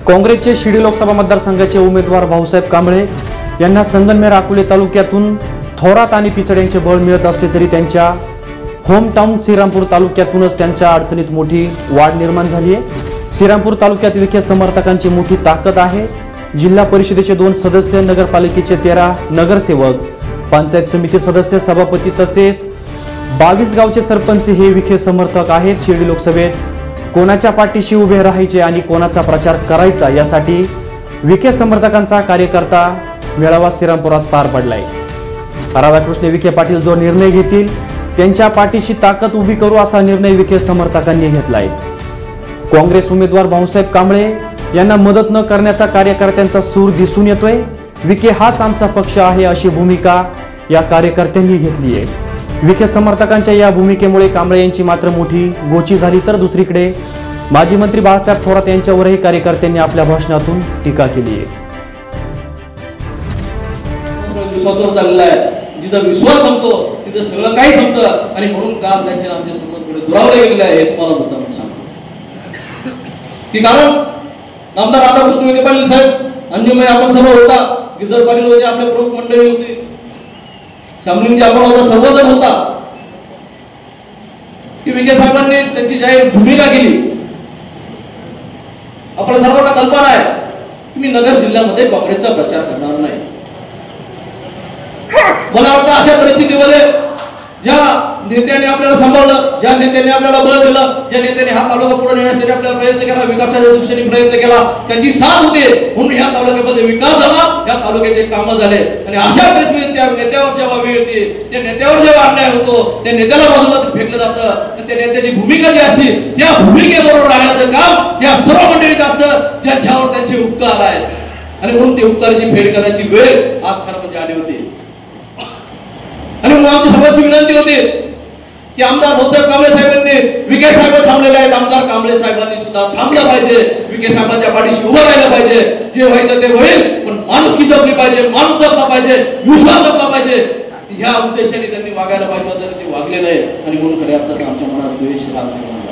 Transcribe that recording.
काँग्रेसचे शिर्डी लोकसभा मतदारसंघाचे उमेदवार भाऊसाहेब कांबळे यांना संगमनेर अकोले तालुक्यातून थोरात आणि पिचड यांचे बळ मिळत असले तरी त्यांच्या होम टाउन श्रीरामपूर तालुक्यातूनच त्यांच्या अडचणीत मोठी वाढ निर्माण झाली आहे। श्रीरामपूर तालुक्यात विखे समर्थकांची मोठी ताकद आहे। जिल्हा परिषदेचे 2 सदस्य, नगरपालिकेचे 13 नगरसेवक, पंचायत समिती सदस्य, सभापती तसेच 22 गावचे सरपंच हे विखे समर्थक आहेत। शिर्डी लोकसभेत कोणाच्या पाठीशी उभे राहायचे आणि कोणाचा प्रचार करायचा यासाठी विखे समर्थकांचा कार्यकर्ता मेळावा श्रीरामपुरात पार पडलाय। राधाकृष्ण विखे पाटील जो निर्णय घेतील त्यांच्या पाठीशी ताकद उभी करू असा निर्णय विखे समर्थकांनी घेतलाय। काँग्रेस उमेदवार भाऊसाहेब कांबळे यांना मदत न करण्याचा कार्यकर्त्यांचा सूर दिसून येतोय। विखे हाच आमचा पक्ष आहे अशी भूमिका या कार्यकर्त्यांनी घेतली आहे। विखे समर्थकांच्या या भूमिकेमुळे कांबळे यांची मात्र मोठी गोची झाली, तर दुसरीकडे माजी मंत्री बाळासाहेब थोरात यांच्यावरही कार्यकर्त्यांनी आपल्या भाषणातून टीका केली आहे। विश्वासावर चाललेला आहे, जिथं विश्वास संपतो तिथं सगळं काही संपतं आणि म्हणून काल त्यांचे आमचे संबंध थोडे दुरावले गेलेले आहे। तुम्हाला मुद्दा म्हणून सांगतो की कारण आमदार राधाकृष्ण विखे पाटील साहेब, अंजुमय आपण सर्व होता, गिरधर पाटील होते, आपले प्रमुख मंडळी होती, शामलिंगजी आपण होता, सर्वजण होता की विखे साहेबांनी त्यांची जाहीर भूमिका केली। आपल्या सर्वांना कल्पना आहे की मी नगर जिल्ह्यामध्ये काँग्रेसचा प्रचार करणार नाही। मला वाटतं अशा परिस्थितीमध्ये ज्या नेत्याने आपल्याला सांभाळलं, ज्या नेत्याने आपल्याला बळ दिलं, ज्या नेत्याने हा तालुका पुढे नेण्यासाठी आपल्याला प्रयत्न केला, विकासाच्या दृष्टीने प्रयत्न केला, त्यांची साथ होती म्हणून या तालुक्यामध्ये विकास झाला, या तालुक्याचे कामं झाले। आणि अशा परिस्थितीत त्या नेत्यावर जेव्हा वेळ येते, त्या नेत्यावर जेव्हा अन्याय होतो, त्या नेत्याला बाजूला फेकलं जातं, त्या नेत्याची भूमिका जी असते त्या भूमिकेबरोबर राहण्याचं काम या सर्व मंडळीत असतं ज्यांच्यावर त्यांचे उपकार आहेत। आणि म्हणून ते उपकाराची फेड करण्याची वेळ आज खरं म्हणजे आली होती। आणि म्हणून आमची सर्वांची विनंती होती की आमदार भाऊसाहेब कांबळे साहेबांनी, विखे साहेब थांबलेले आहेत, आमदार कांबळे साहेबांनी सुद्धा थांबलं पाहिजे, विखे साहेबांच्या पाठीशी उभं राहिलं पाहिजे। जे व्हायचं ते होईल, पण माणुसकी जपली पाहिजे, माणूस जपला पाहिजे, विश्वास जपला पाहिजे, ह्या उद्देशाने त्यांनी वागायला पाहिजे होतं, ते वागले नाही। आणि म्हणून खऱ्या अर्थाने आमच्या मनात द्वेष राहतो।